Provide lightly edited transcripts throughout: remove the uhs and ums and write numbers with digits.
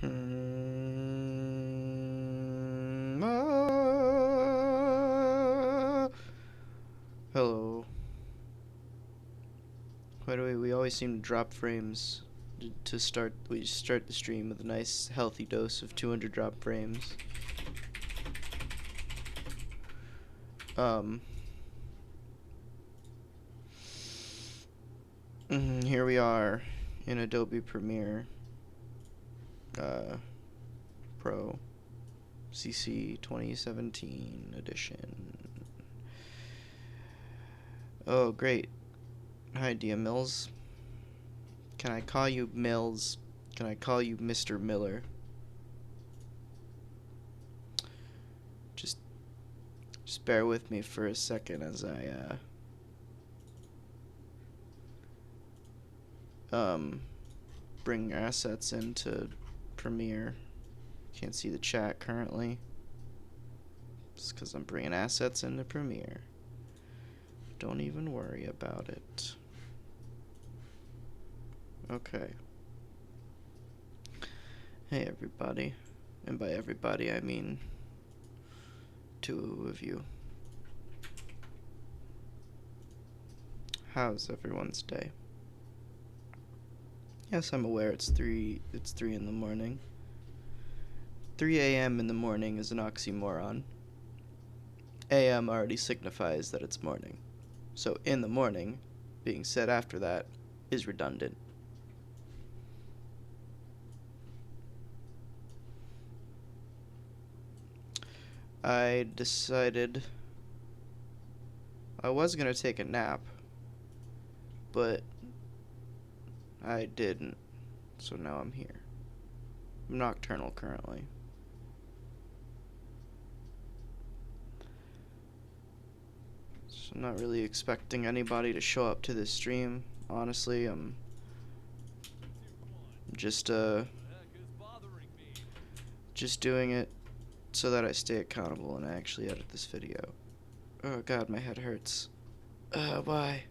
Hello. By the way, we always seem to drop frames to start. We start the stream with a nice healthy dose of 200 drop frames. Here we are in Adobe Premiere Pro CC 2017 edition. Oh, great. Hi, Dia Mills. Can I call you Mills? Can I call you Mr. Miller? Just bear with me for a second as I bring assets into Premiere. Can't see the chat currently. It's because I'm bringing assets into Premiere. Don't even worry about it. Okay. Hey everybody. And by everybody I mean 2 of you. How's everyone's day? Yes, I'm aware it's 3 in the morning. 3 a.m. in the morning is an oxymoron. AM already signifies that it's morning. So in the morning, being said after that, is redundant. I decided I was gonna take a nap, but I didn't, so now I'm here. I'm nocturnal currently. So I'm not really expecting anybody to show up to this stream. Honestly, I'm just doing it so that I stay accountable and I actually edit this video. Oh god, my head hurts. Why?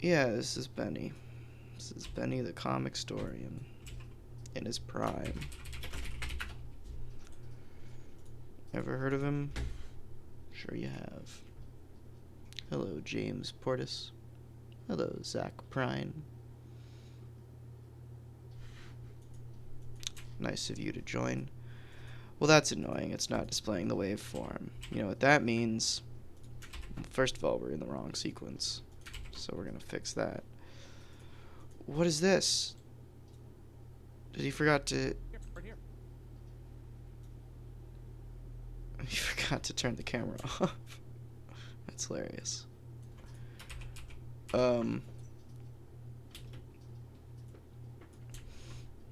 Yeah, this is Benny. This is Benny the comic historian in his prime. Ever heard of him? Sure you have. Hello, James Portis. Hello, Zach Prine. Nice of you to join. Well, that's annoying. It's not displaying the waveform. You know what that means? First of all, we're in the wrong sequence. So we're gonna fix that. What is this? Did he forgot to... He forgot to turn the camera off. That's hilarious.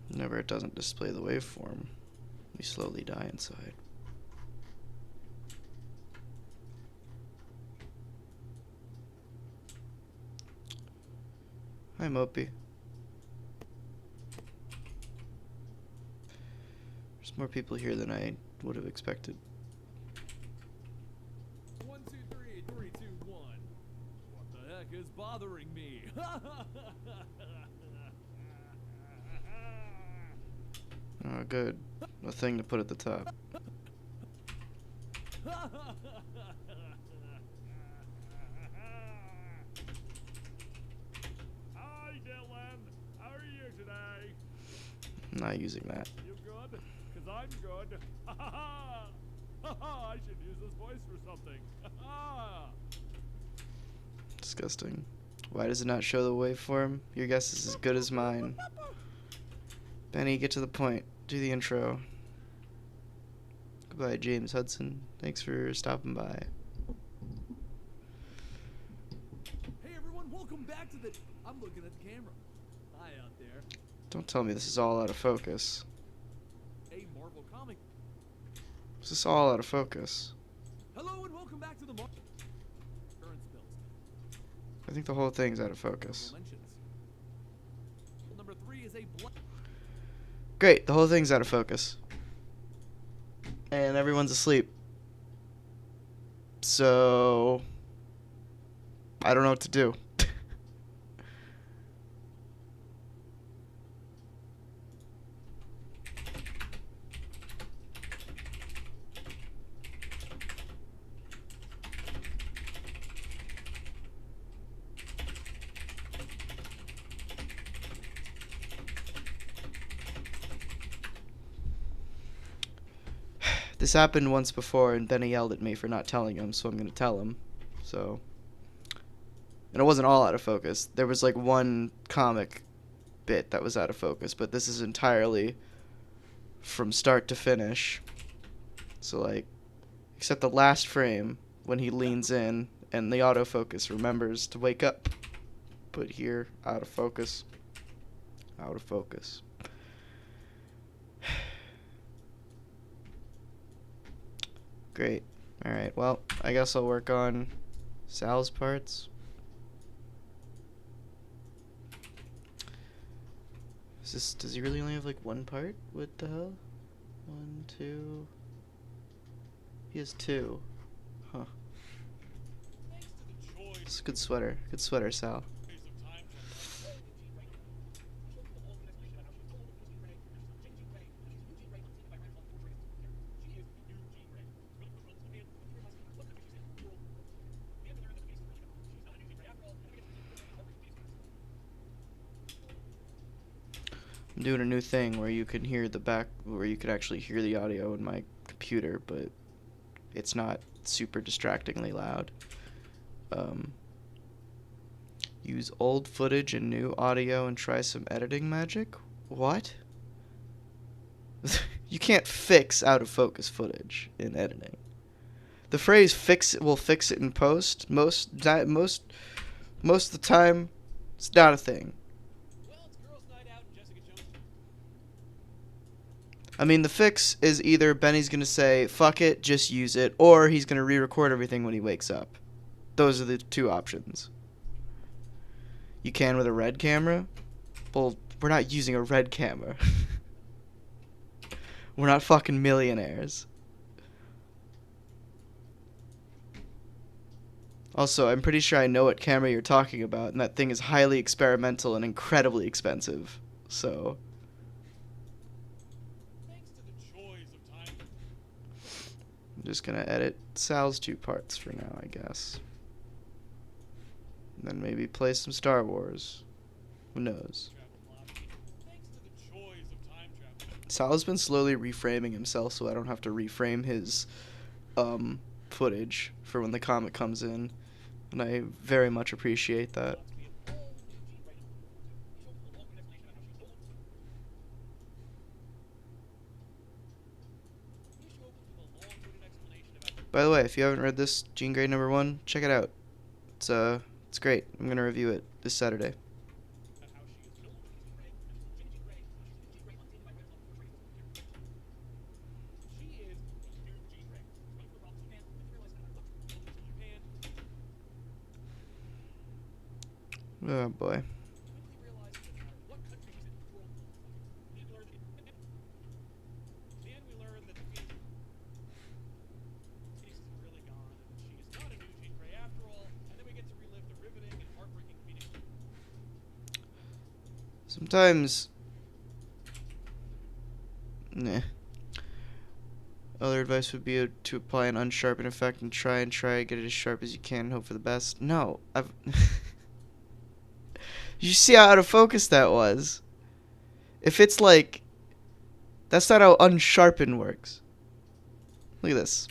Whenever it doesn't display the waveform, we slowly die inside. Hi, Mopey. There's more people here than I would have expected. 1, 2, 3, 3, 2, 1. What the heck is bothering me? Oh, good. A thing to put at the top. Hi, Dylan. How are you today? I'm not using that. You good? Cause I'm good. I should use this voice for something. Disgusting. Why does it not show the waveform? Your guess is as good as mine. Benny, get to the point. Do the intro. Goodbye, James Hudson. Thanks for stopping by. Hey everyone, welcome back to the... I'm looking at the camera. Hi out there. Don't tell me this is all out of focus. Hey, Marvel Comic. Is this all out of focus? Hello and welcome back to the Marvel... Current spills. I think the whole thing's out of focus. Number 3 is a... Great, the whole thing's out of focus. And everyone's asleep. So... I don't know what to do. This happened once before, and Benny yelled at me for not telling him, so I'm gonna tell him. So, and it wasn't all out of focus. There was like one comic bit that was out of focus, but this is entirely from start to finish. So like, except the last frame when he leans in and the autofocus remembers to wake up. But here, out of focus. Out of focus. Great. Alright, well, I guess I'll work on Sal's parts. Does he really only have like one part? What the hell? 1, 2. He has 2. Huh. It's a good sweater. Good sweater, Sal. I'm doing a new thing where you can hear where you can actually hear the audio in my computer, but it's not super distractingly loud. Use old footage and new audio and try some editing magic? What? You can't fix out of focus footage in editing. The phrase will fix it in post. Most of the time, it's not a thing. I mean, the fix is either Benny's going to say, fuck it, just use it, or he's going to re-record everything when he wakes up. Those are the two options. You can with a red camera? Well, we're not using a red camera. We're not fucking millionaires. Also, I'm pretty sure I know what camera you're talking about, and that thing is highly experimental and incredibly expensive. So... I'm just gonna edit Sal's 2 parts for now, I guess. And then maybe play some Star Wars. Who knows? Sal's been slowly reframing himself so I don't have to reframe his footage for when the comic comes in. And I very much appreciate that. By the way, if you haven't read this, Jean Grey #1, check it out. It's great. I'm gonna review it this Saturday. Oh boy. Sometimes... Nah. Other advice would be to apply an unsharpen effect and try get it as sharp as you can and hope for the best. No, I've... You see how out of focus that was? If it's like... That's not how unsharpen works. Look at this.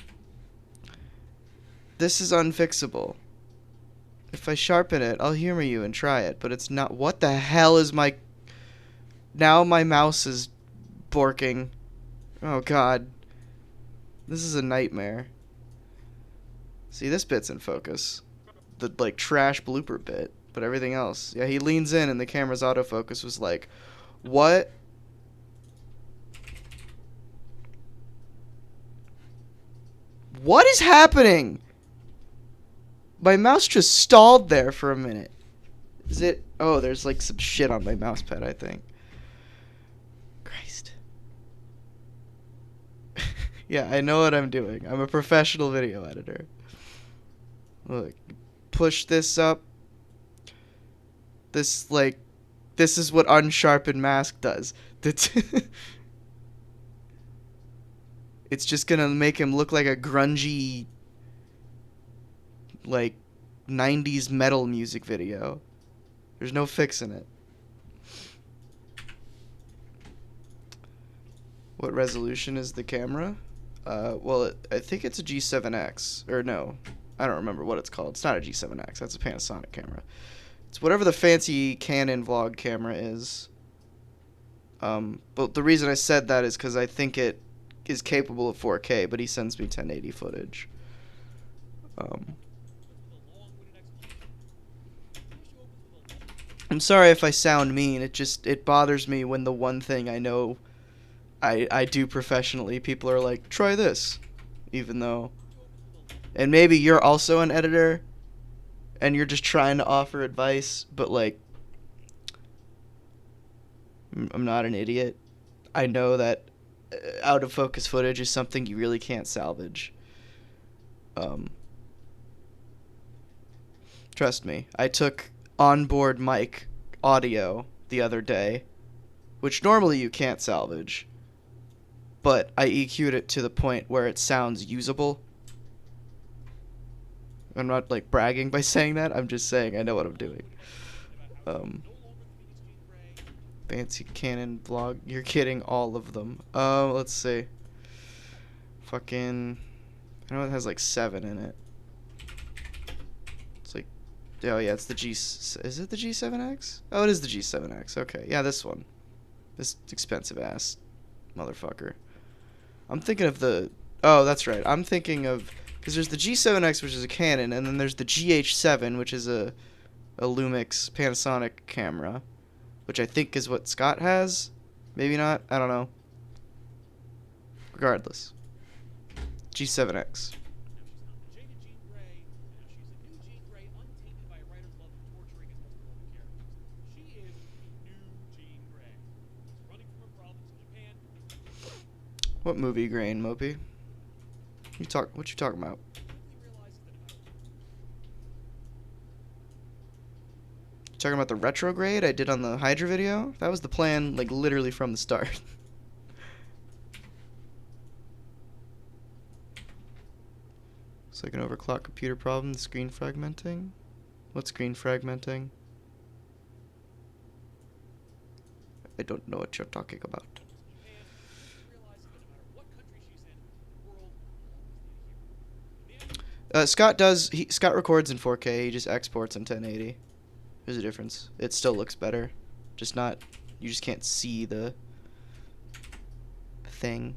This is unfixable. If I sharpen it, I'll humor you and try it, but it's not... What the hell is my... Now my mouse is borking. Oh god. This is a nightmare. See, this bit's in focus. The, like, trash blooper bit. But everything else... Yeah, he leans in and the camera's autofocus was like... What? What is happening? My mouse just stalled there for a minute. Is it... Oh, there's like some shit on my mouse pad, I think. Christ. Yeah, I know what I'm doing. I'm a professional video editor. Look, push this up. This, like... This is what unsharpened mask does. It's just gonna make him look like a grungy, like, 90s metal music video. There's no fixing it. What resolution is the camera? Well, I think it's a G7X. Or no, I don't remember what it's called. It's not a G7X. That's a Panasonic camera. It's whatever the fancy Canon vlog camera is. But the reason I said that is because I think it is capable of 4K, but he sends me 1080 footage. I'm sorry if I sound mean. It bothers me when the one thing I know I do professionally, people are like, try this. Even though, and maybe you're also an editor and you're just trying to offer advice, but like, I'm not an idiot. I know that out of focus footage is something you really can't salvage. Trust me. I took onboard mic audio the other day, which normally you can't salvage, but I EQ'd it to the point where it sounds usable. I'm not like bragging by saying that. I'm just saying I know what I'm doing. Fancy Canon vlog. You're kidding, all of them. Let's see. Fucking. I know it has like 7 in it. It's like. Oh yeah, it's the G. Is it the G7X? Oh, it is the G7X. Okay, yeah, this one. This expensive ass motherfucker. I'm thinking of the. Oh, that's right. I'm thinking of. Because there's the G7X, which is a Canon, and then there's the GH7, which is a Lumix Panasonic camera, which I think is what Scott has. Maybe not. I don't know. Regardless. G7X. What movie grain, Mopey? What you talking about? You talking about the retrograde I did on the Hydra video? That was the plan, like, literally from the start. It's like an overclock computer problem, the screen fragmenting. What's screen fragmenting? I don't know what you're talking about. Scott records in 4K, he just exports in 1080. There's a difference. It still looks better. Just not, you just can't see the thing.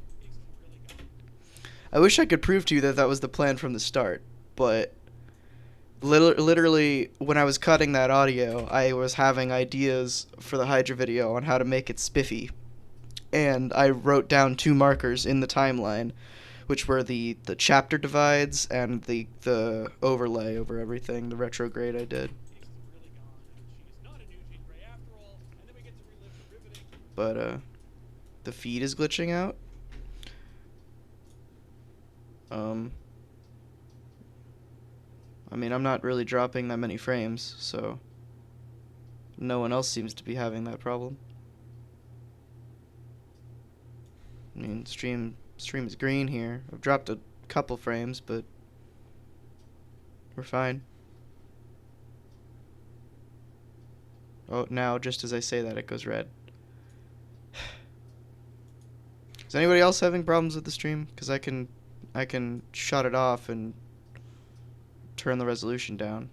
I wish I could prove to you that that was the plan from the start, but literally when I was cutting that audio, I was having ideas for the Hydra video on how to make it spiffy. And I wrote down 2 markers in the timeline, which were the chapter divides and the overlay over everything, the retrograde I did. But the feed is glitching out. I mean, I'm not really dropping that many frames, so no one else seems to be having that problem. I mean, stream is green here. I've dropped a couple frames, but we're fine. Oh, now just as I say that, it goes red. Is anybody else having problems with the stream? Because I can shut it off and turn the resolution down.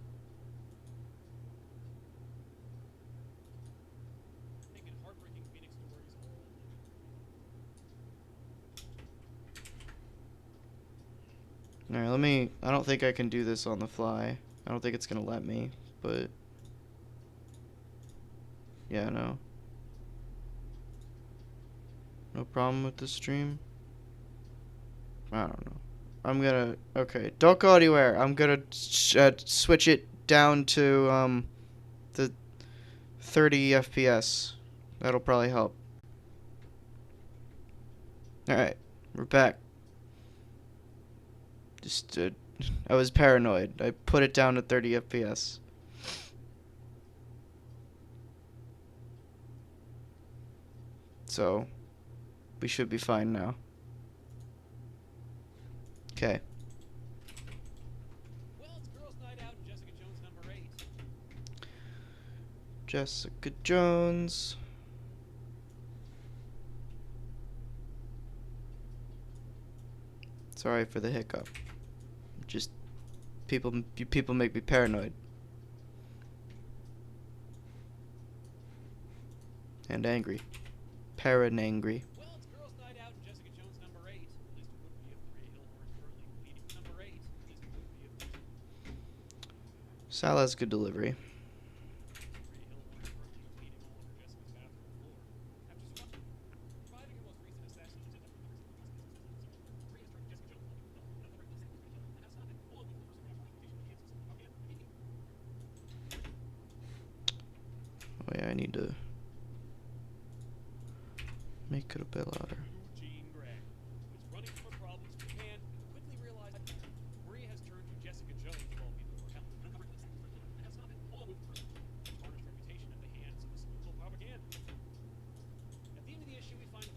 Alright, I don't think I can do this on the fly. I don't think it's gonna let me, but yeah, no. No problem with the stream? I don't know. Okay, don't go anywhere. I'm gonna switch it down to, the 30 FPS. That'll probably help. Alright, we're back. Just, I was paranoid. I put it down to 30 FPS. So, we should be fine now. Okay. Well, it's girls' night out and Jessica Jones number 8. Jessica Jones. Sorry for the hiccup. Just people make me paranoid. And angry. Paranangry. Well, it's girls' night out and Jessica Jones number 8. At least it would be if Maria Hill weren't currently leading number 8. At least it would be if Sal has good delivery. Maria Hill weren't currently leading all over Jessica's bathroom floor. After surviving her most recent assassination attempt, Maria has turned Jessica Jones Oh yeah, I need to make it a bit louder. Eugene Gray was running from her problems in Japan and quickly realized Maria has turned to Jessica Jones of all people for help. That's not it. Tarnished reputation at the hands of the spoonful propaganda. At the end of the issue, we find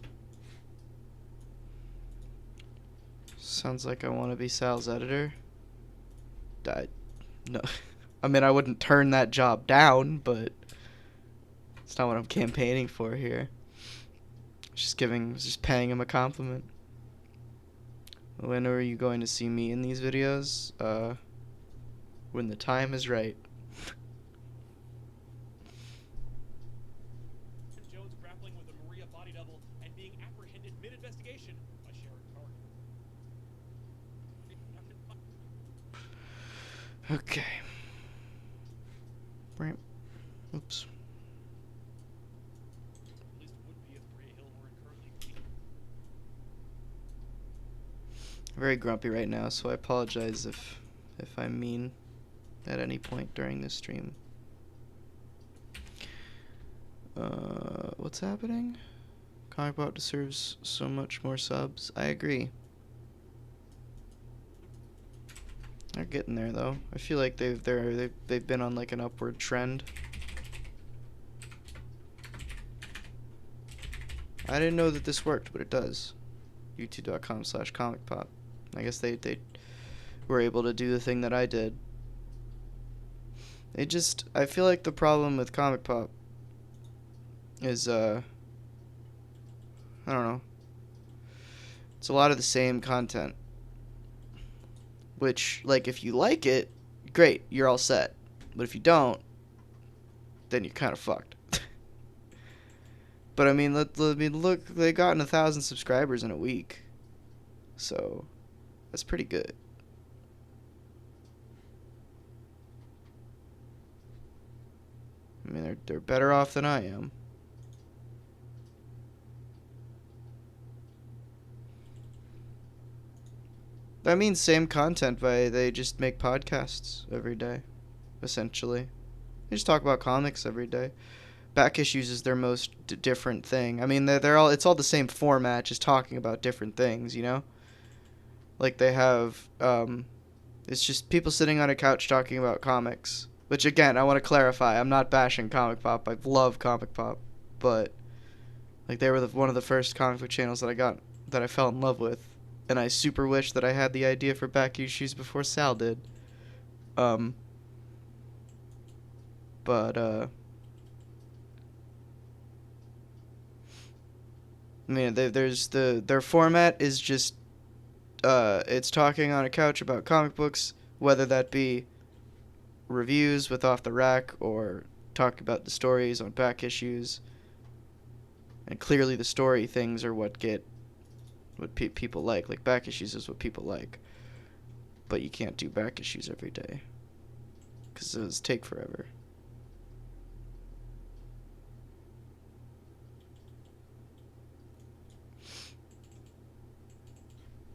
Sounds like I want to be Sal's editor. No. I mean, I wouldn't turn that job down, but it's not what I'm campaigning for here. Just paying him a compliment. When are you going to see me in these videos? When the time is right. Jones grappling with a Maria body double and being apprehended mid-investigation by Sharon Carter. Okay. Right. Oops. At least it would be if Maria Hill weren't currently leading. Very grumpy right now, so I apologize if I'm mean at any point during this stream. What's happening? ComicBot deserves so much more subs. I agree. They're getting there though. I feel like they've been on like an upward trend. I didn't know that this worked, but it does. youtube.com/comicpop. I guess they were able to do the thing that I did. I feel like the problem with Comic Pop is I don't know. It's a lot of the same content. Which, like, if you like it, great, you're all set. But if you don't, then you're kind of fucked. But I mean, look, they gotten 1,000 subscribers in a week, so that's pretty good. I mean, they're better off than I am. That means same content, but they just make podcasts every day, essentially. They just talk about comics every day. Back Issues is their most different thing. I mean, it's all the same format, just talking about different things, you know? Like they have, it's just people sitting on a couch talking about comics. Which again, I want to clarify, I'm not bashing Comic Pop. I love Comic Pop, but like they were one of the first comic book channels that I fell in love with. And I super wish that I had the idea for Back Issues before Sal did. I mean, their format is just, it's talking on a couch about comic books, whether that be reviews with Off the Rack or talk about the stories on Back Issues. And clearly the story things are what people like. Like, Back Issues is what people like. But you can't do Back Issues every day, because it would take forever.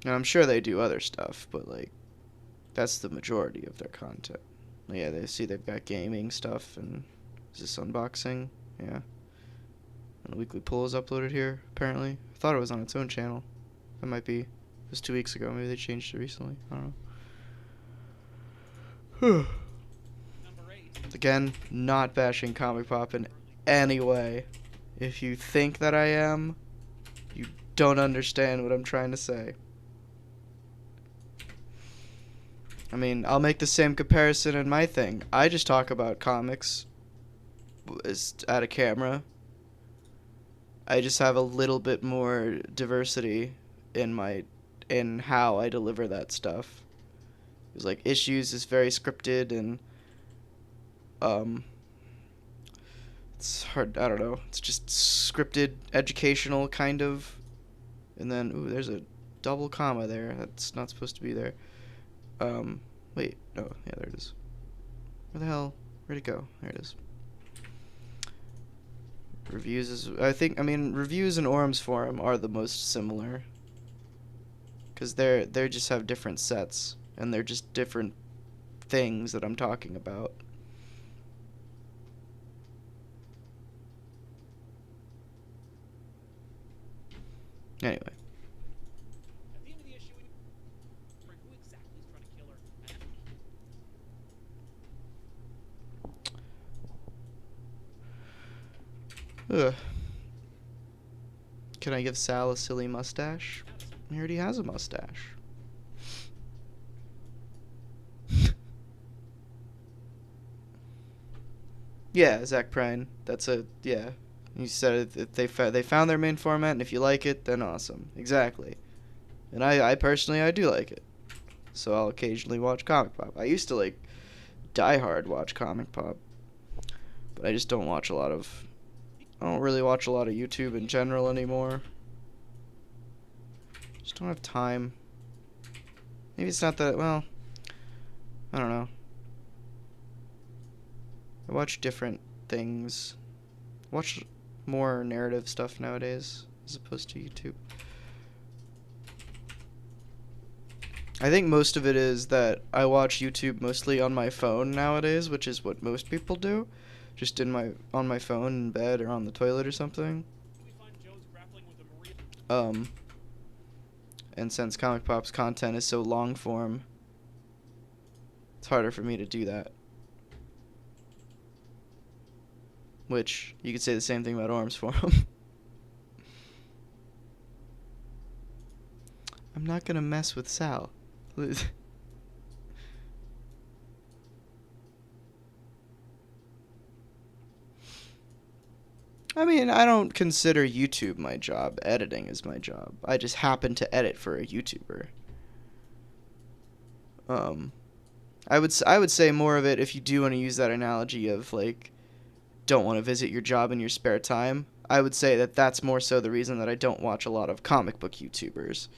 And I'm sure they do other stuff, but, like, that's the majority of their content. Yeah, they've got gaming stuff, and is this unboxing? Yeah. And the weekly pull is uploaded here, apparently. I thought it was on its own channel. That might be, it was 2 weeks ago. Maybe they changed it recently. I don't know. Again, not bashing Comic Pop in any way. If you think that I am, you don't understand what I'm trying to say. I mean, I'll make the same comparison in my thing. I just talk about comics at a camera. I just have a little bit more diversity in my in how I deliver that stuff. Because like Issues is very scripted and it's hard. I don't know. It's just scripted, educational kind of. And then ooh, there's a double comma there. That's not supposed to be there. Wait, no, yeah, there it is. Where the hell? Where'd it go? There it is. Reviews is, I mean, Reviews and Orms Forum are the most similar. Because they just have different sets. And they're just different things that I'm talking about. Anyway. At the end of the issue, who exactly is trying to kill her? Ugh. Can I give Sal a silly mustache? He already has a mustache. Yeah, Zach Prine. That's a, yeah. You said if they found their main format, and if you like it, then awesome. Exactly. And I personally, I do like it. So I'll occasionally watch Comic Pop. I used to, like, die hard watch Comic Pop. But I just don't watch a lot of... I don't really watch a lot of YouTube in general anymore. Just don't have time. Maybe it's not that, well... I don't know. I watch different things. I watch more narrative stuff nowadays as opposed to YouTube. I think most of it is that I watch YouTube mostly on my phone nowadays, which is what most people do, just on my phone in bed or on the toilet or something. We find Jones grappling with a Maria. And since Comic Pop's content is so long form, it's harder for me to do that. Which, you could say the same thing about Orms Forum. I'm not gonna mess with Sal. I mean, I don't consider YouTube my job. Editing is my job. I just happen to edit for a YouTuber. I would say more of it, if you do want to use that analogy of, like, don't want to visit your job in your spare time, I would say that that's more so the reason that I don't watch a lot of comic book YouTubers.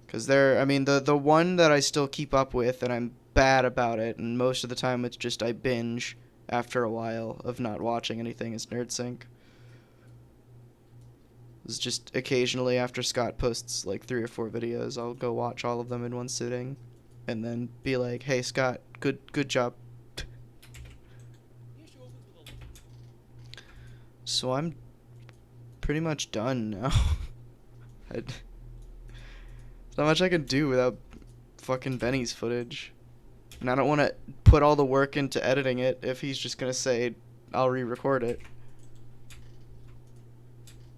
Because I mean, the one that I still keep up with, and I'm bad about it, and most of the time it's just I binge after a while of not watching anything, is NerdSync. It's just occasionally after Scott posts like 3 or 4 videos, I'll go watch all of them in one sitting, and then be like, "Hey Scott, good job." The issue opens with a So I'm pretty much done now. There's not much I can do without fucking Benny's footage. And I don't want to put all the work into editing it if he's just going to say, I'll re-record it.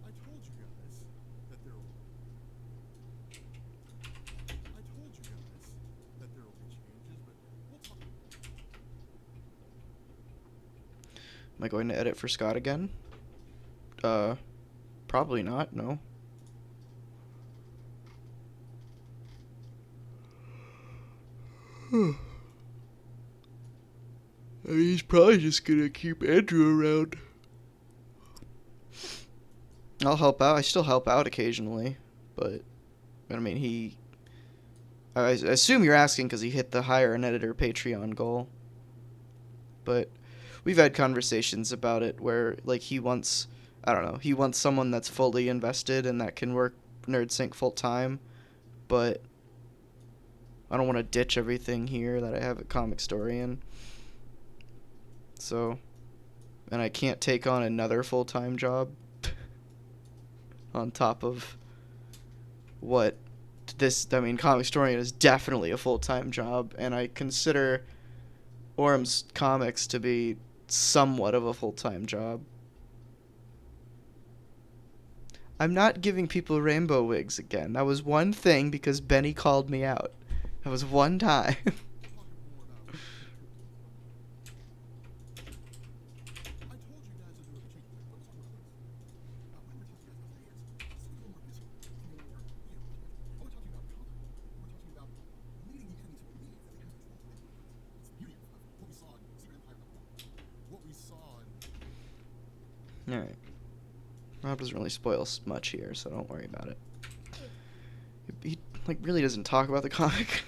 I told you guys that there will be changes, but we'll talk. Am I going to edit for Scott again? Probably not, no. I mean, he's probably just gonna keep Andrew around. I'll help out. I still help out occasionally, but I mean, I assume you're asking because he hit the hire an editor Patreon goal. But we've had conversations about it where, like, he wants someone that's fully invested and that can work NerdSync full time, but I don't want to ditch everything here that I have at Comicstorian. So, and I can't take on another full-time job on top of what I mean, Comicstorian is definitely a full-time job, and I consider Orm's Comics to be somewhat of a full-time job. I'm not giving people rainbow wigs again. That was one thing because Benny called me out. That was one time. Alright. Rob doesn't really spoil much here, so don't worry about it. He like really doesn't talk about the comic.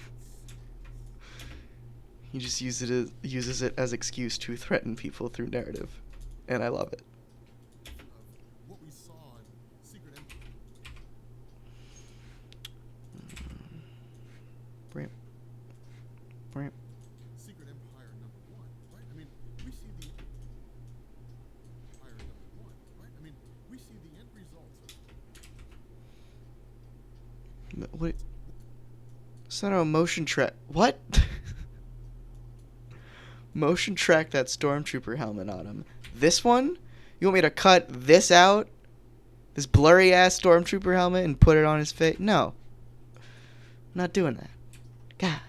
He just uses it as excuse to threaten people through narrative, and I love it. Of what we saw in Secret Empire. Bram. Bram. Secret Empire #1, right? I mean, we see the Empire #1, right? I mean, we see the end results of What? Is that a motion track? What? Motion track that stormtrooper helmet on him. This one? You want me to cut this out? This blurry ass stormtrooper helmet and put it on his face? No. I'm not doing that. God.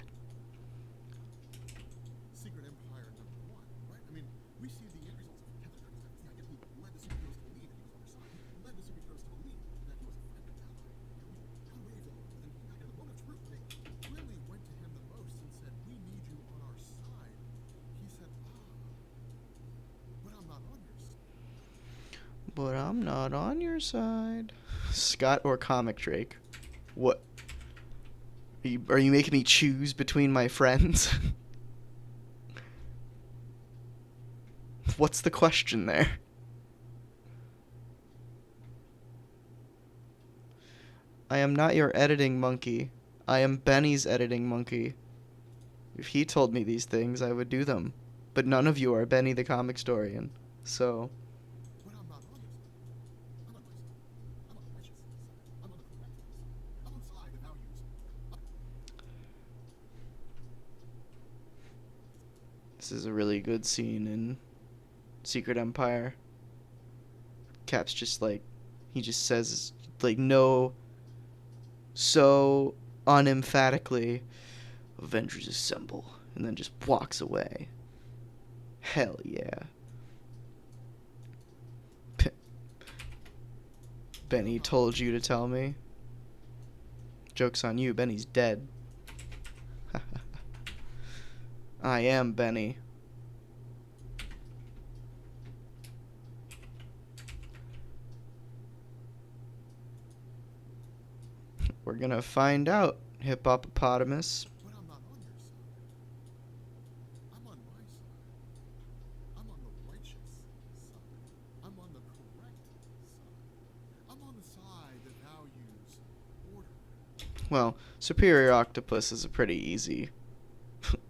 Secret Empire #1, right? I mean, we see the end results of Captain America. Yeah, I guess he led the superheroes to believe that he was on their side. He led the superheroes to believe that he was a friend and ally. You know, we kind of waved all over them. In the moment of truth, when they really went to him the most and said, "We need you on our side," he said, "But I'm not on your side." But I'm not on your side. Scott or Comic Drake? What? Are you making me choose between my friends? What's the question there? I am not your editing monkey. I am Benny's editing monkey. If he told me these things, I would do them. But none of you are Benny the Comic Storian. So, But I'm not on your side. I'm on my side. I'm on the righteous side. I'm on the correct side. I'm on the side that values. this is a really good scene in Secret Empire. Cap's just like, he just says, like, no, so unemphatically, Avengers assemble, and then just walks away. Hell yeah. Benny told you to tell me. Joke's on you, Benny's dead. I am Benny. We're gonna find out, Hippopotamus. But I'm not on your side. I'm on my side. I'm on the righteous side. I'm on the correct side. I'm on the side that values order. Well, Superior Octopus is a pretty easy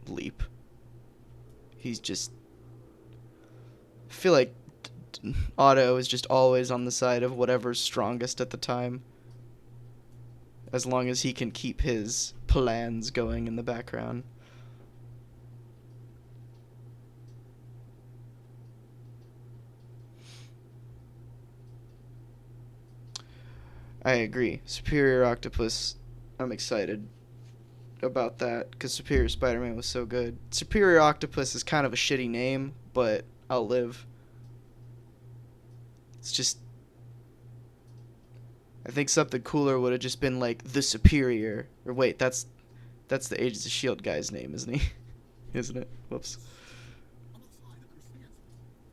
leap. He's just... I feel like Otto is just always on the side of whatever's strongest at the time. As long as he can keep his plans going in the background. I agree. Superior Octopus, I'm excited about that because Superior Spider-Man was so good. Superior Octopus is kind of a shitty name, but I'll live. It's just... I think something cooler would have just been like the Superior. Or wait, that's the Agents of S.H.I.E.L.D. guy's name, isn't he? Isn't it? Whoops. I'm on the side that understands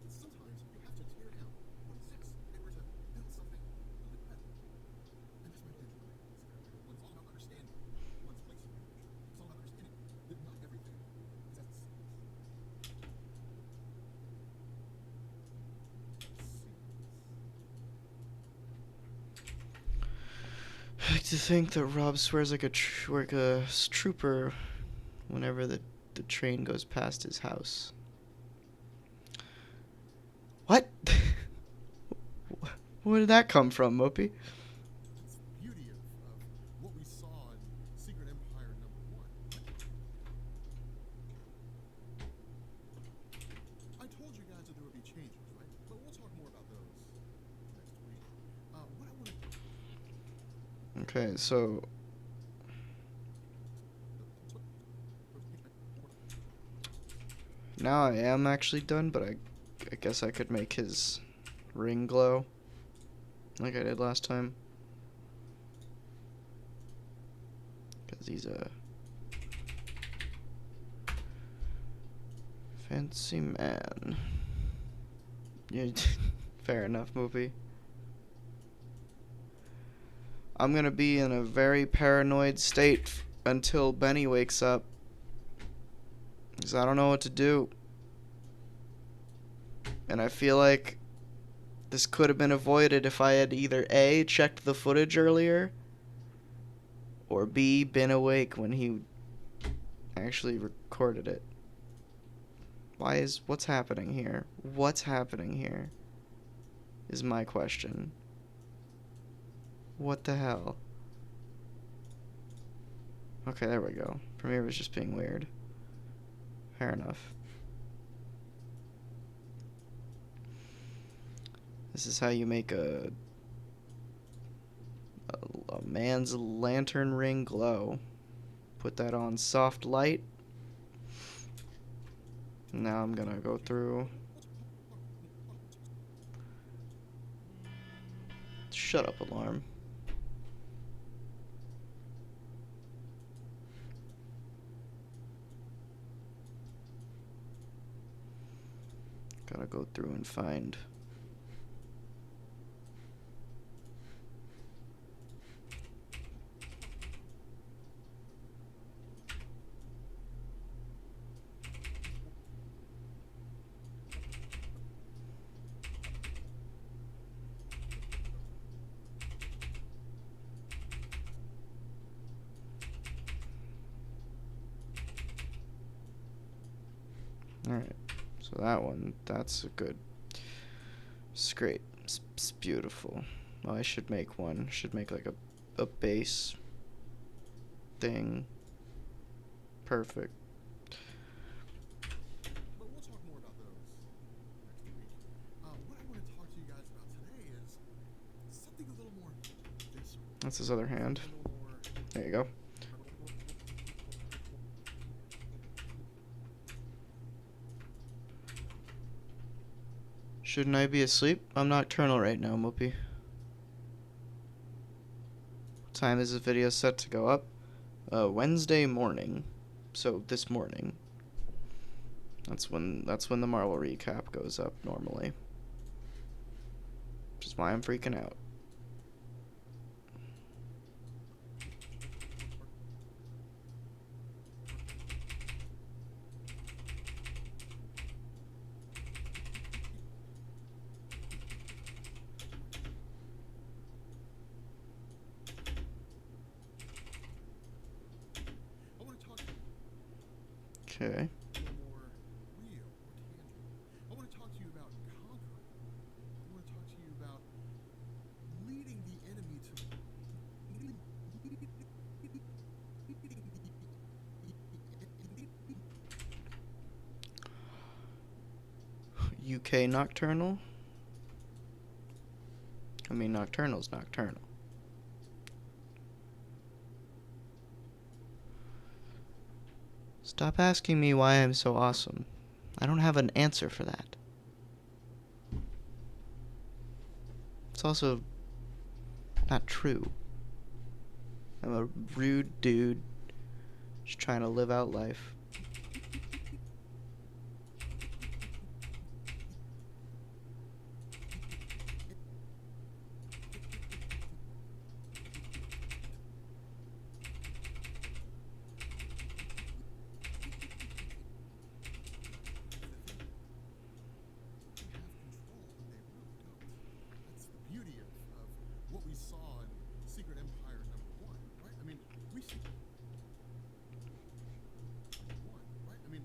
that sometimes you have to tear down what exists in order to build something a little bit better. And that's my intention with Secret Empire. It's all about understanding one's place in the future. It's all about understanding that not everything is as it seems. I like to think that Rob swears like a trooper whenever the train goes past his house. What? Where did that come from, Mopey? That's the beauty of what we saw in Secret Empire #1. I told you guys that there would be changes, right? But we'll talk more about those next week. What I want to Okay, so now I am actually done, but I guess I could make his ring glow like I did last time. Because he's a fancy man. Yeah, Fair enough, movie. I'm gonna be in a very paranoid state until Benny wakes up. Because I don't know what to do. And I feel like this could have been avoided if I had either A, checked the footage earlier, or B, been awake when he actually recorded it. What's happening here? What's happening here? Is my question. What the hell? Okay, there we go. Premiere was just being weird. Fair enough. This is how you make a man's lantern ring glow. Put that on soft light. Now I'm gonna go through. Shut up, alarm. Gotta go through and find. Alright, so that one, that's a good, it's great, it's beautiful. Oh, I should make one, should make like a base thing. Perfect. But we'll talk more about those next week. What I want to talk to you guys about today is something a little more visceral. That's his other hand. A little more. There you go. Shouldn't I be asleep? I'm nocturnal right now, Moopy. What time is this video set to go up? Wednesday morning. So this morning. That's when the Marvel recap goes up normally. Which is why I'm freaking out. I want to talk Okay. a little more real, more tangible. I want to talk to you about conquering. I want to talk to you about leading the enemy to UK Nocturnal? I mean, Nocturnal's Nocturnal. Stop asking me why I'm so awesome. I don't have an answer for that. It's also not true. I'm a rude dude just trying to live out life. have control when they really don't. That's the beauty of what we saw in Secret Empire #1, right? I mean, we see one, right? I mean,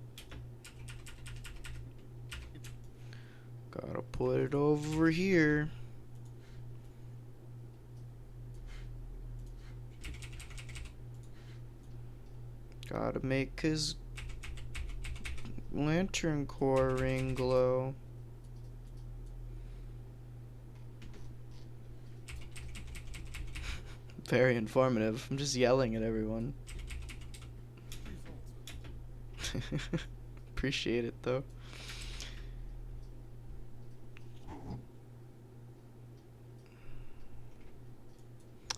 Gotta put it over here. Gotta make his lantern core ring glow. Very informative. I'm just yelling at everyone. results. Appreciate it though.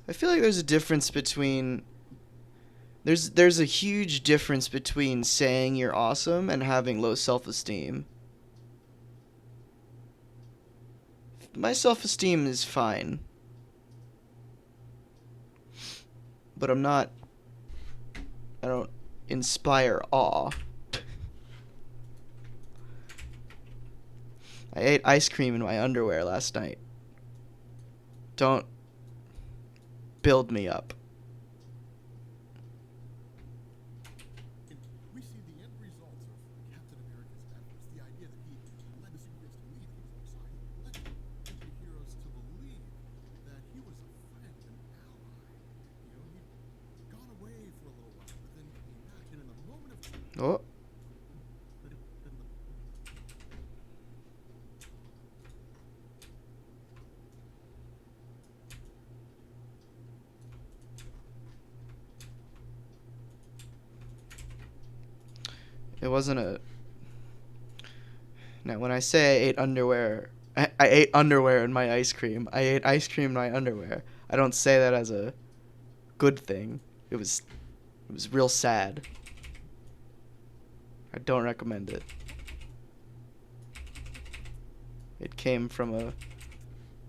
I feel like there's a difference between there's a huge difference between saying you're awesome and having low self-esteem. my self-esteem is fine. But I don't inspire awe. I ate ice cream in my underwear last night. Don't build me up. And we see the end results of Captain America's efforts. The idea that he led the superheroes to believe he was on their side. He led the heroes to believe that he was a friend, an ally. You know, he'd gone away for a little while, but then came back, and in a moment of truth, Oh, it wasn't a. Now, when I say I ate underwear, I ate underwear in my ice cream. I ate ice cream in my underwear. I don't say that as a good thing. It was real sad. I don't recommend it. It came from a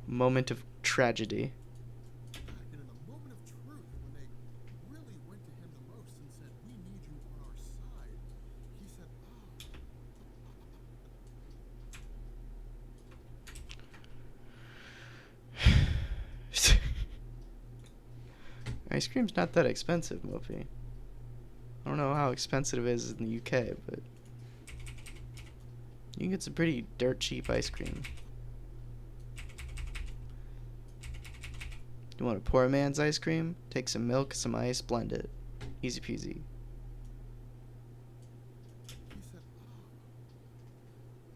moment of tragedy. and in a moment of truth, when they really went to him the most and said, "We need you on our side," he said, Ice cream's not that expensive, Mopey. I don't know how expensive it is in the UK, but you can get some pretty dirt cheap ice cream. You want a poor man's ice cream? Take some milk, some ice, blend it. Easy peasy. he said,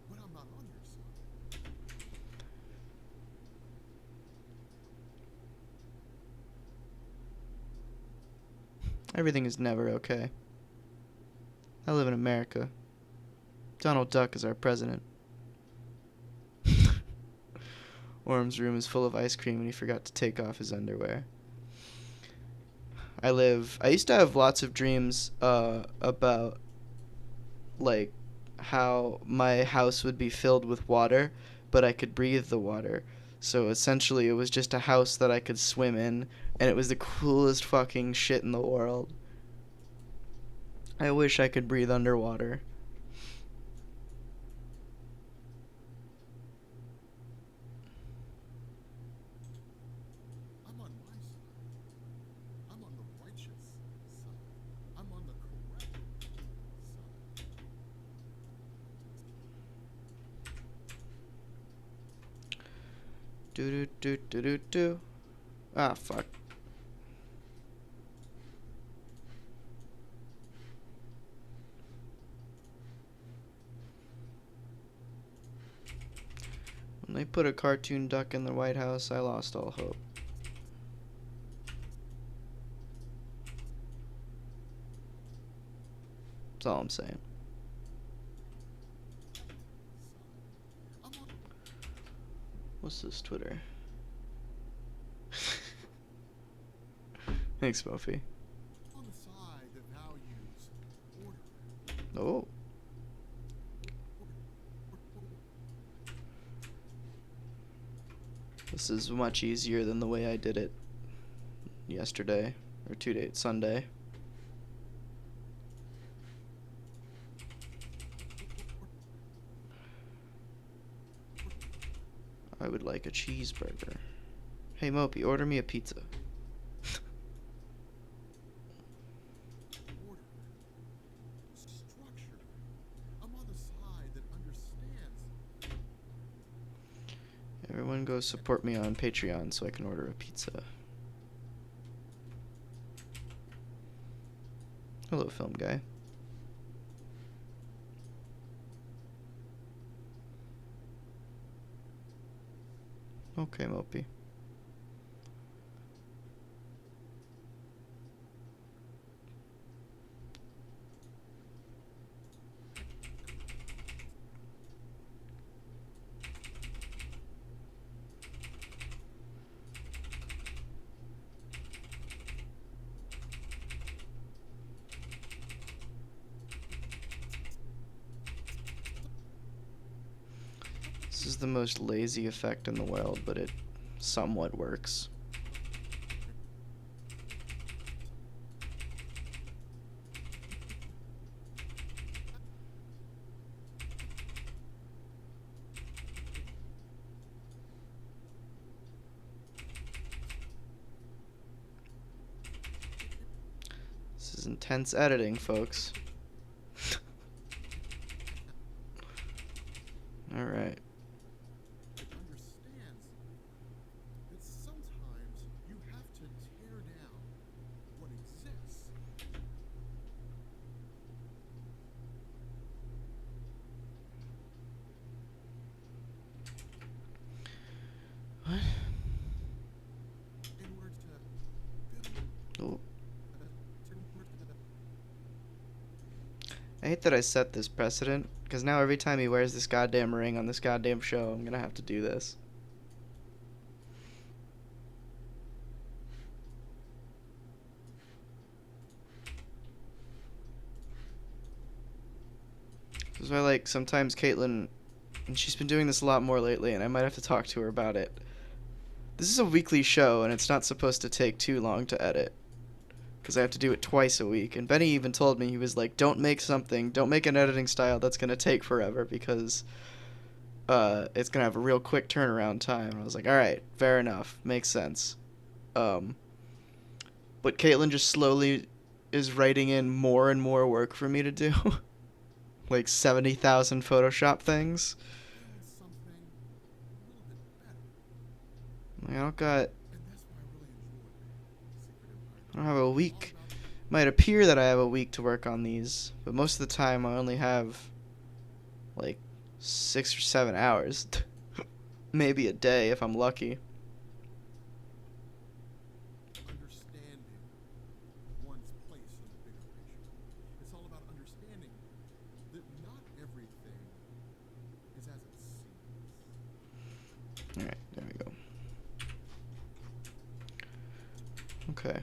but I'm not on your side. Everything is never okay. I live in America. Donald Duck is our president. Orm's room is full of ice cream and he forgot to take off his underwear. I used to have lots of dreams about like how my house would be filled with water, but I could breathe the water. So essentially it was just a house that I could swim in, and it was the coolest fucking shit in the world. I wish I could breathe underwater. I'm on my side. I'm on the righteous side. I'm on the correct side. Do do do do do do. Ah, fuck. When they put a cartoon duck in the White House, I lost all hope. That's all I'm saying. I'm on What's this Twitter? Thanks, Muffy. the side that values order. Oh. This is much easier than the way I did it yesterday, or Sunday. I would like a cheeseburger. Hey Mopey, order me a pizza. Order. Structure. I'm on the side that understands. Everyone go support me on Patreon so I can order a pizza. Hello, film guy. Okay, Mopey. This is the most lazy effect in the world, but it somewhat works. This is intense editing, folks. Alright. Understands that sometimes you have to tear down what exists. What? In order to build Oh. certain words that I hate that I set this precedent, because now every time he wears this goddamn ring on this goddamn show, I'm gonna have to do this. This is why, like, sometimes Caitlin, and she's been doing this a lot more lately, and I might have to talk to her about it. This is a weekly show, and it's not supposed to take too long to edit, because I have to do it twice a week. And Benny even told me, he was like, don't make an editing style that's gonna take forever, because it's gonna have a real quick turnaround time. And I was like, alright, fair enough, makes sense. But Caitlin just slowly is writing in more and more work for me to do. Like 70,000 Photoshop things. build something a little bit better. Like, I don't got, And that's why I really enjoy Secret Empire. I don't have a All week. about Might appear that I have a week to work on these, but most of the time I only have like 6 or 7 hours. Maybe a day if I'm lucky. understanding one's place in the bigger picture. It's all about understanding that not everything is as it seems. Alright, there we go. Okay.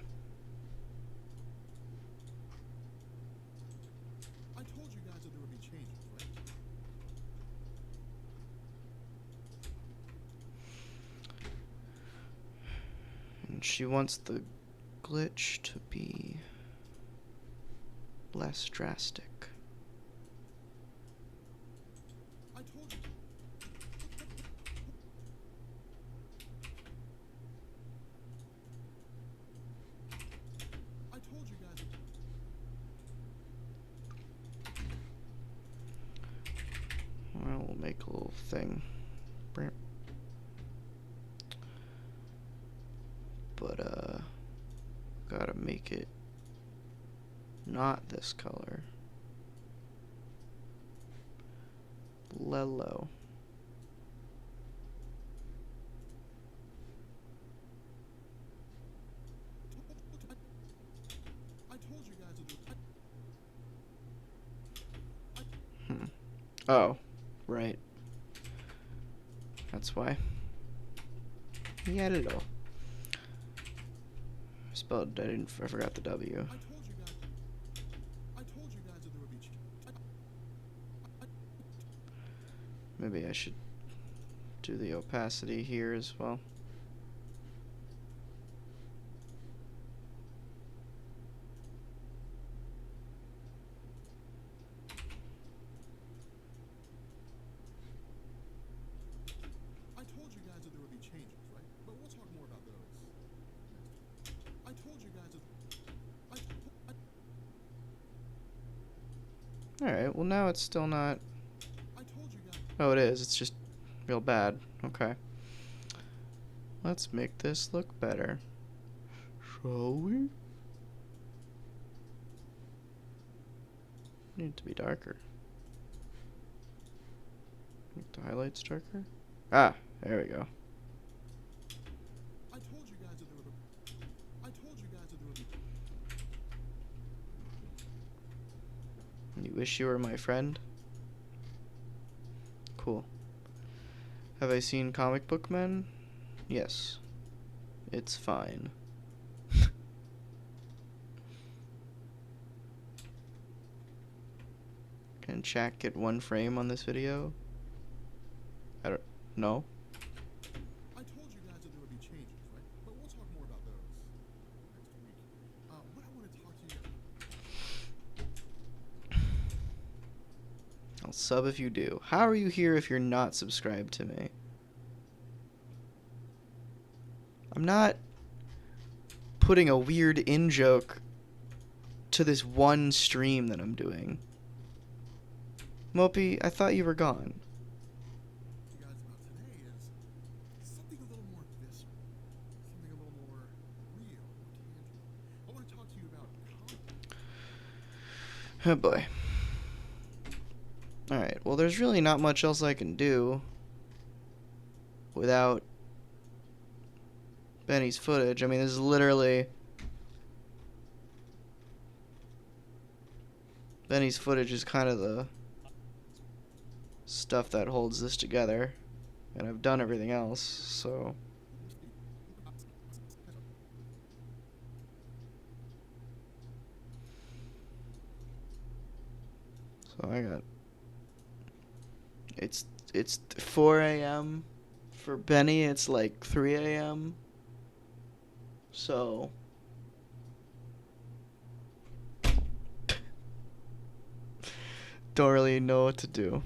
I told you guys that there would be changes, right? And she wants the glitch to be less drastic. I told you. I told you guys. Well, we'll make a little thing. But, gotta make it not this color. Lello. I told you guys that Oh, right. That's why. Yellow. Spelled. I forgot the W. I told you guys. I told you guys that there would be. Maybe I should do the opacity here as well. I told you guys that there would be changes, right? But we'll talk more about those next. I told you guys that. Alright, well now it's still not... I told you guys. Oh, it is. It's just real bad. Okay. Let's make this look better. Shall we? Need it to be darker. Make the highlights darker. Ah, there we go. I told you guys that there would. I told you guys that there would be. You wish you were my friend? Cool. Have I seen Comic Book Men? Yes. It's fine. Can chat get one frame on this video? No. I told you guys that there would be changes, right? But we'll talk more about those next week. What I want to talk to you I'll sub if you do. How are you here if you're not subscribed to me? I'm not putting a weird in-joke to this one stream that I'm doing. Mopey, I thought you were gone. guys about today is something a little more visceral, something a little more real, more tangible. I want to talk to you about conflict. Oh boy. Alright, well there's really not much else I can do without Benny's footage. I mean, this is literally... Benny's footage is kind of the stuff that holds this together. And I've done everything else, so... So I got... It's 4 a.m. For Benny, it's like 3 a.m. So... Don't really know what to do.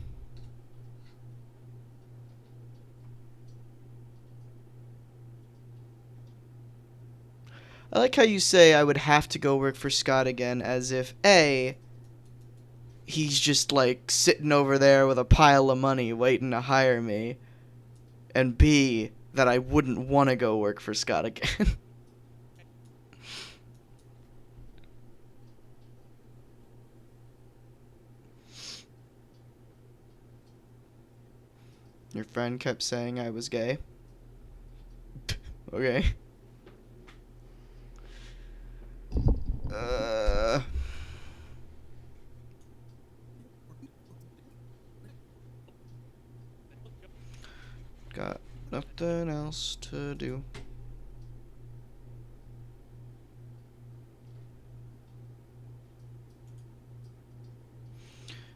I like how you say I would have to go work for Scott again, as if A, he's just like sitting over there with a pile of money waiting to hire me, and B, that I wouldn't want to go work for Scott again. Your friend kept saying I was gay. Okay. Got nothing else to do.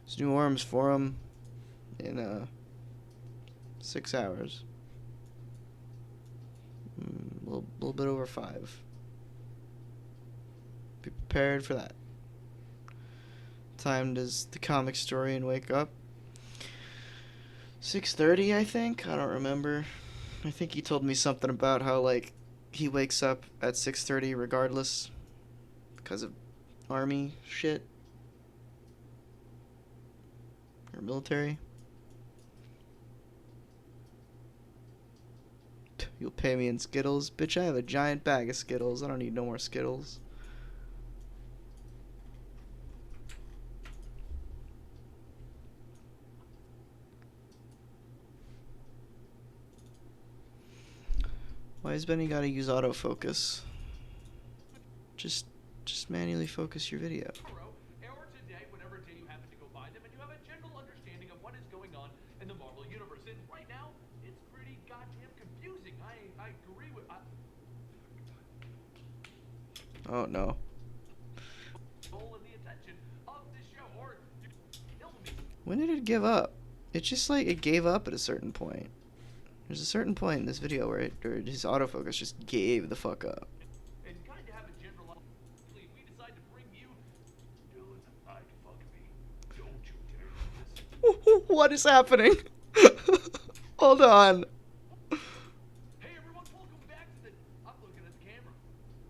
There's new arms for him in 6 hours. Little bit over 5. Be prepared for that. Time does the comic historian wake up? 6:30, I think. I don't remember. I think he told me something about how like he wakes up at 6:30 regardless because of army shit or military. You'll pay me in Skittles? Bitch, I have a giant bag of Skittles. I don't need no more Skittles. Why has Benny gotta use autofocus? Just manually focus your video. Tomorrow, or today, whatever day you happen to go buy them, and you have a general understanding of what is going on in the Marvel Universe. And right now, it's pretty goddamn confusing. I agree with... Oh no. All of the attention of this show, or kill me. When did it give up? It's just like it gave up at a certain point. There's a certain point in this video where his autofocus just gave the fuck up. And kind of have a general... We decide to bring you... Dylan, I'd fuck me. Don't you dare do this. What is happening? Hold on. Hey everyone, welcome back to the... I'm looking at the camera.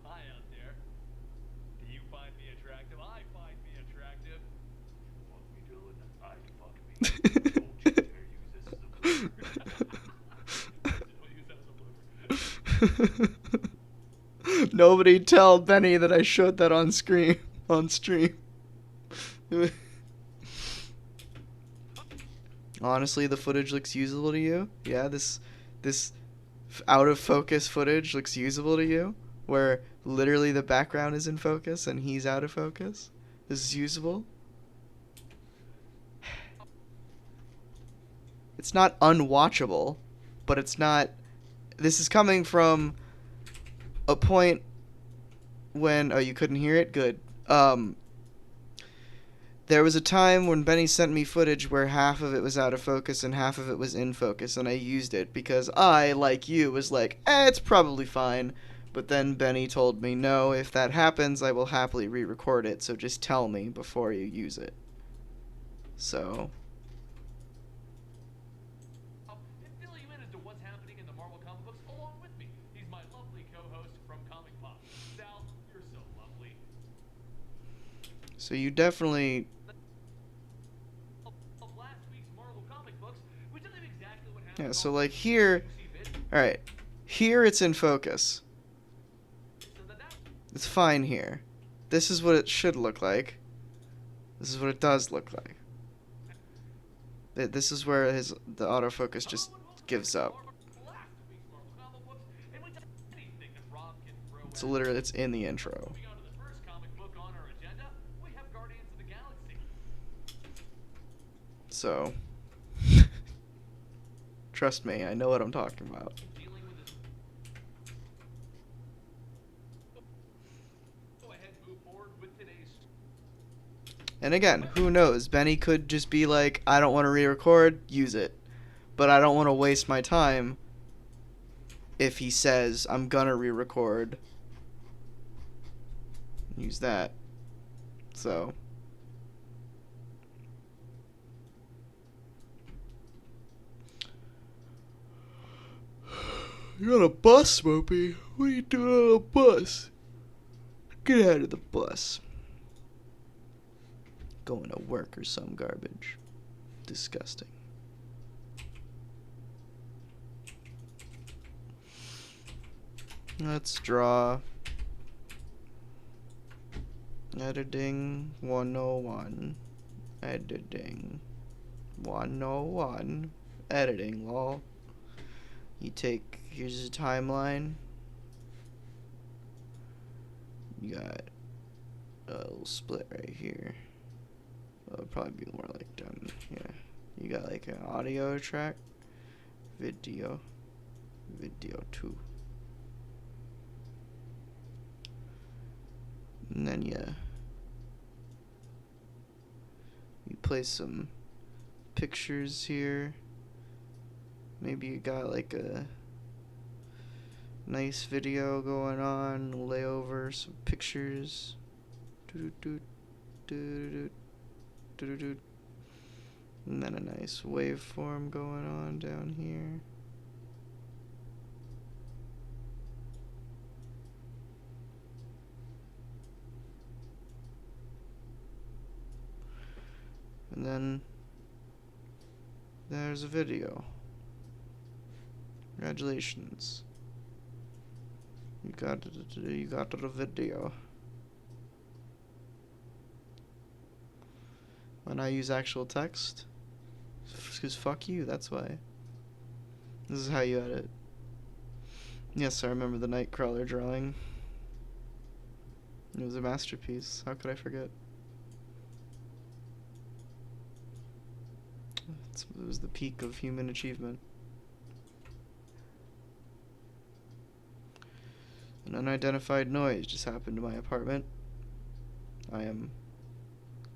Hi out there. Do you find me attractive? I find me attractive. Fuck me, Dylan. I'd fuck me. Don't you dare use this as a blooper. Use that as a blooper. Nobody tell Benny that I showed that on screen on stream. Honestly, the footage looks usable to you? Yeah, this out of focus footage looks usable to you? Where literally the background is in focus and he's out of focus? This is usable? It's not unwatchable, but it's not... This is coming from a point when... Oh, you couldn't hear it? Good. there was a time when Benny sent me footage where half of it was out of focus and half of it was in focus, and I used it because I, like you, was like, it's probably fine. But then Benny told me, no, if that happens, I will happily re-record it, so just tell me before you use it. So, And fill you in as to what's happening in the Marvel comic books along with me. He's my lovely co-host from Comic Pop. Sal, you're so lovely. so you definitely, Of last week's Marvel comic books, we tell you exactly what yeah, happened. so like here, alright, here it's in focus. It's fine here. This is what it should look like. This is what it does look like. This is where the autofocus just gives up. It's literally, it's in the intro. Moving on to the first comic book on our agenda, we have Guardians of the Galaxy. So, trust me, I know what I'm talking about. Dealing with this. Go ahead and move forward with today's. And again, who knows? Benny could just be like, I don't want to re-record, use it. But I don't want to waste my time if he says, I'm gonna re-record. Use that. So. You're on a bus, Mopey. What are you doing on a bus? Get out of the bus. Going to work or some garbage. Disgusting. Let's draw. Editing 101. Editing 101. Editing, lol. You take, here's a timeline. You got a little split right here. Well, it'll probably be more like down, yeah. You got like an audio track, video 2. And then you place some pictures here. Maybe you got like a nice video going on, lay over some pictures. And then a nice waveform going on down here. And then there's a video. Congratulations. You got the video. When I use actual text? Because fuck you, that's why. This is how you edit. Yes, I remember the Nightcrawler drawing. It was a masterpiece. How could I forget? It was the peak of human achievement. An unidentified noise just happened to my apartment. I am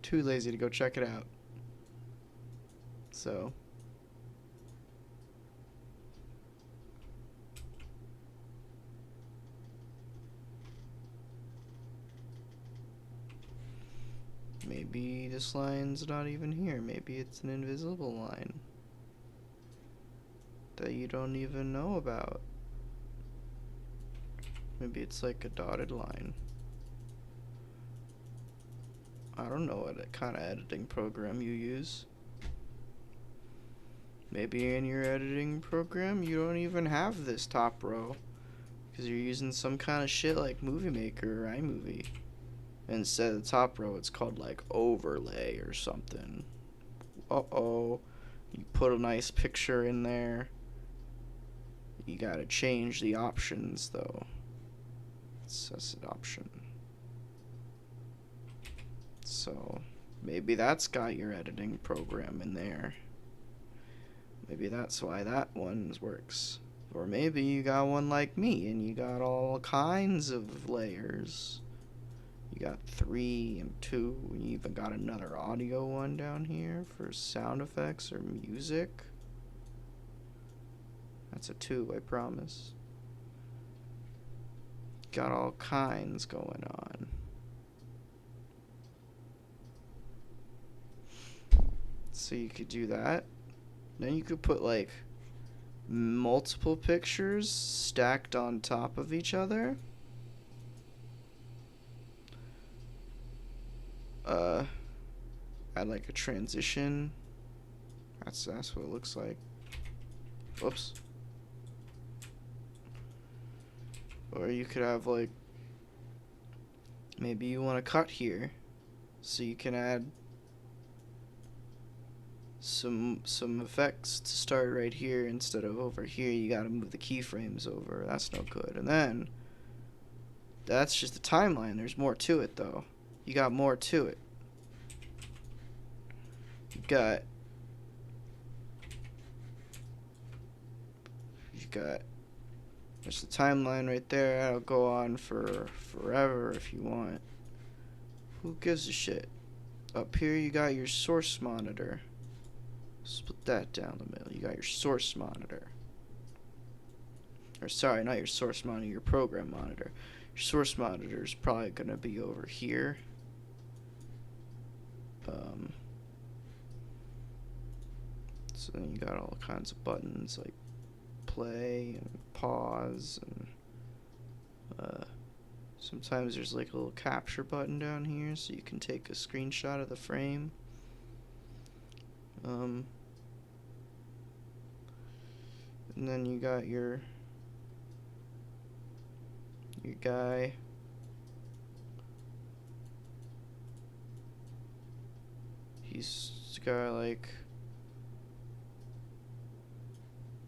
too lazy to go check it out. So, maybe this line's not even here. Maybe it's an invisible line that you don't even know about. Maybe it's like a dotted line. I don't know what kind of editing program you use. Maybe in your editing program you don't even have this top row because you're using some kind of shit like Movie Maker or iMovie. Instead of the top row, it's called like overlay or something. Uh-oh. You put a nice picture in there. You gotta change the options though. It says an option. So maybe that's got your editing program in there. Maybe that's why that one works. Or maybe you got one like me and you got all kinds of layers. You You got 3 and 2. And you even got another audio one down here for sound effects or music. That's a 2, I promise. Got all kinds going on. So you could do that. Then you could put like multiple pictures stacked on top of each other. Add like a transition. That's what it looks like. Whoops. Or you could have like, maybe you want to cut here, so you can add some effects to start right here instead of over here. You gotta move the keyframes over. That's no good. And then that's just the timeline. There's more to it though. You got more to it. You got there's the timeline right there. That'll go on for forever if you want. Who gives a shit? Up here you got your source monitor. Split that down the middle. You got your source monitor. Or sorry, not your source monitor, your program monitor. Your source monitor is probably gonna be over here. So then you got all kinds of buttons like play and pause, and sometimes there's like a little capture button down here so you can take a screenshot of the frame. And then you got your guy. He's got like,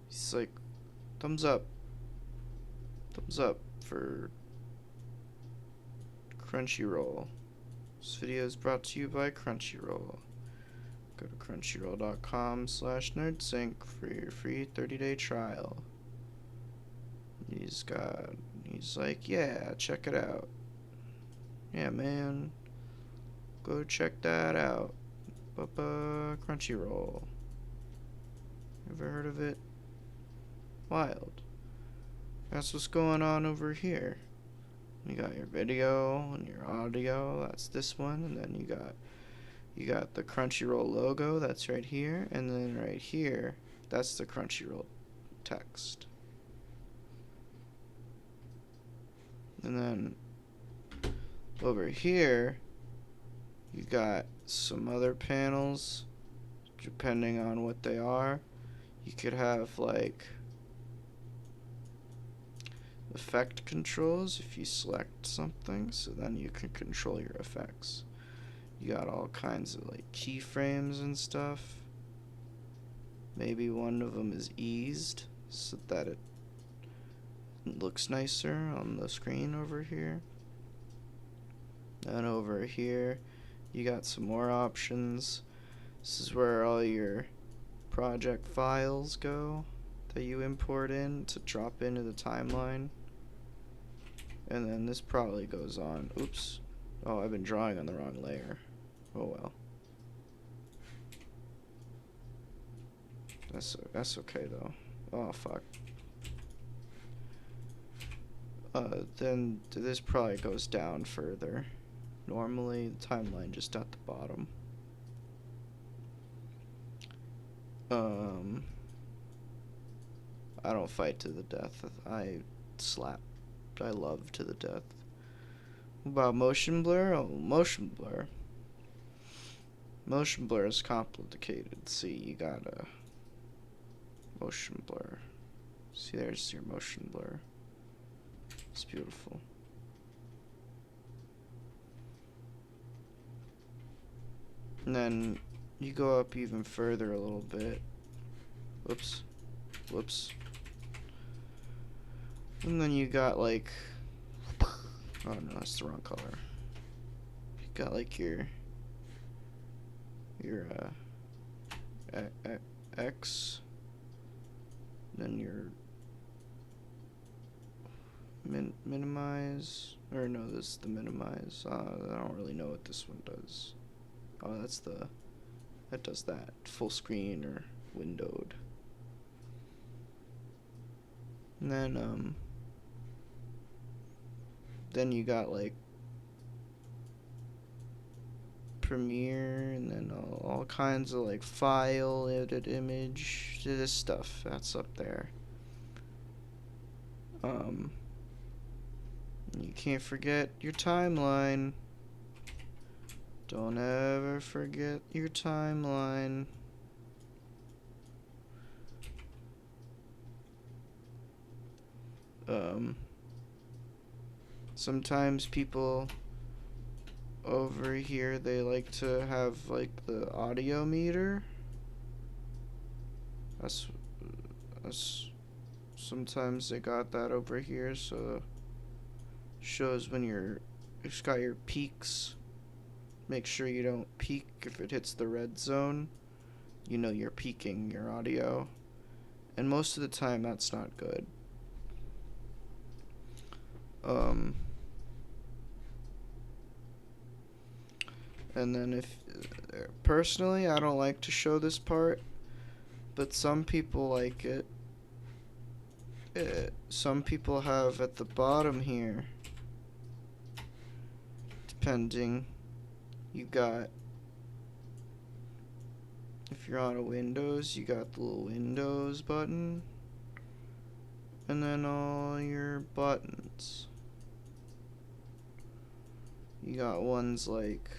he's like thumbs up for Crunchyroll. This video is brought to you by Crunchyroll. Go to crunchyroll.com/nerdsync for your free 30-day trial. He's like, yeah, check it out. Yeah, man, go check that out. Crunchyroll. Ever heard of it? Wild. That's what's going on over here. You got your video and your audio. That's this one, and then you got the Crunchyroll logo. That's right here, and then right here, that's the Crunchyroll text. And then over here, you got some other panels, depending on what they are. You could have like effect controls if you select something, so then you can control your effects. You got all kinds of like keyframes and stuff. Maybe one of them is eased so that it looks nicer on the screen over here. And over here you got some more options. This is where all your project files go that you import in to drop into the timeline. And then this probably goes on. Oops. Oh, I've been drawing on the wrong layer. Oh well. That's okay though. Oh fuck. Then this probably goes down further. Normally the timeline just at the bottom. I don't fight to the death. I slap. I love to the death. What about motion blur? Oh, motion blur. Motion blur is complicated. See, you got a motion blur. See, there's your motion blur. It's beautiful. And then you go up even further a little bit. Whoops. Whoops. And then you got like, oh no, that's the wrong color. You got like your X, then your minimize, or no, this is the minimize. I don't really know what this one does. Oh, that does that. Full screen or windowed. And then you got like Premiere, and then all kinds of like file, edit image, this stuff that's up there. You can't forget your timeline. Don't ever forget your timeline. Sometimes people over here, they like to have like the audio meter. That's sometimes they got that over here, so shows when it's got your peaks. Make sure you don't peak if it hits the red zone. You know you're peaking your audio, and most of the time that's not good. And then if personally, I don't like to show this part, but some people like it. Some people have at the bottom here, depending, you got, if you're on a Windows, you got the little Windows button, and then all your buttons. You got ones like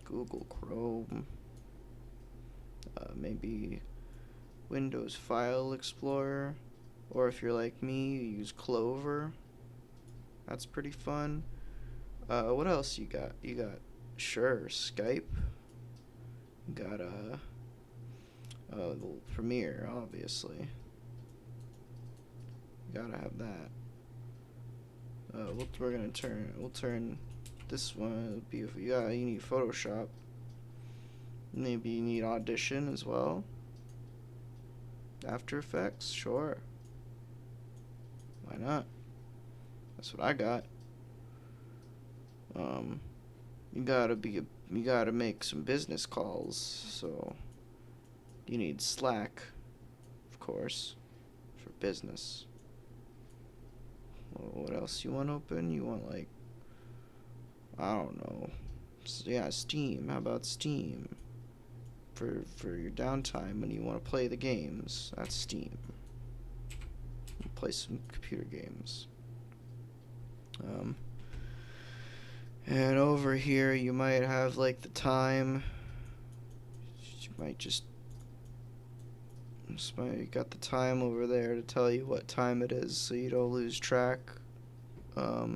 Google Chrome, maybe Windows File Explorer, or if you're like me, you use Clover. That's pretty fun. What else you got? You got, sure, Skype. You got the Premiere, obviously. You gotta have that. We'll turn this one. You need Photoshop. Maybe you need Audition as well. After Effects, sure. Why not? That's what I got. You gotta make some business calls, so you need Slack, of course, for business. Well, what else you want open? You want, like, I don't know. Yeah, Steam. How about Steam? For your downtime when you want to play the games, that's Steam. Play some computer games. And over here you might have like the time. You might just got the time over there to tell you what time it is, so you don't lose track. I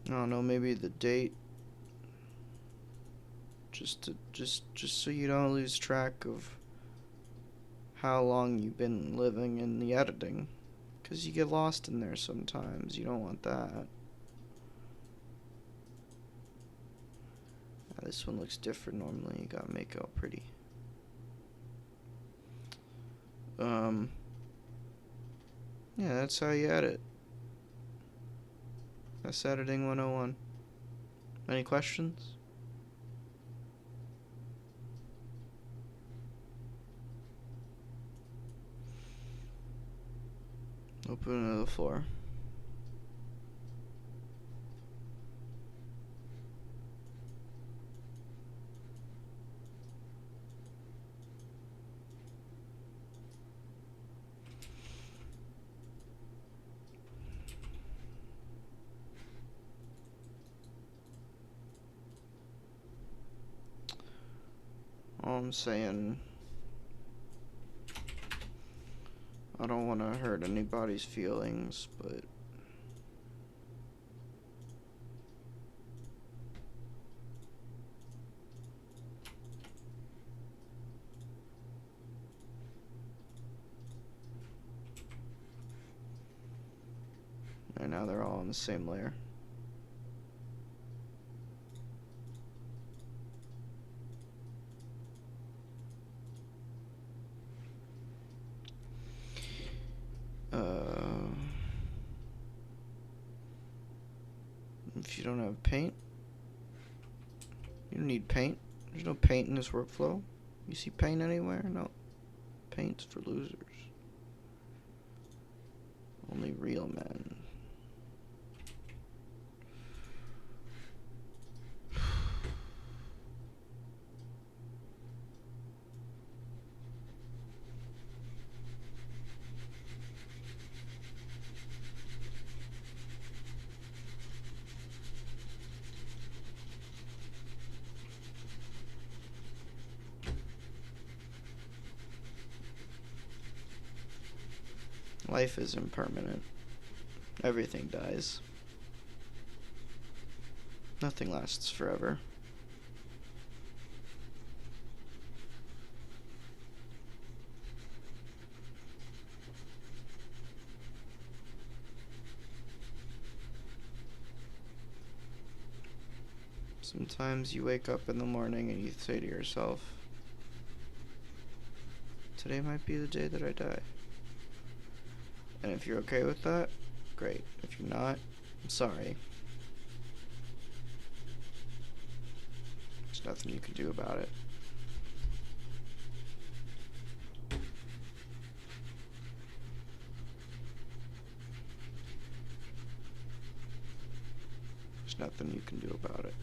don't know, maybe the date. Just so you don't lose track of how long you've been living in the editing, because you get lost in there sometimes. You don't want that. This one looks different normally. You gotta make it all pretty. Yeah, that's how you edit. That's editing 101. Any questions? Open to the floor. All I'm saying, I don't want to hurt anybody's feelings, but right now they're all on the same layer. If you don't have paint, you don't need paint. There's no paint in this workflow. You see paint anywhere? No. Paint's for losers. Only real men. Life is impermanent. Everything dies. Nothing lasts forever. Sometimes you wake up in the morning and you say to yourself, today might be the day that I die. And if you're okay with that, great. If you're not, I'm sorry. There's nothing you can do about it. There's nothing you can do about it.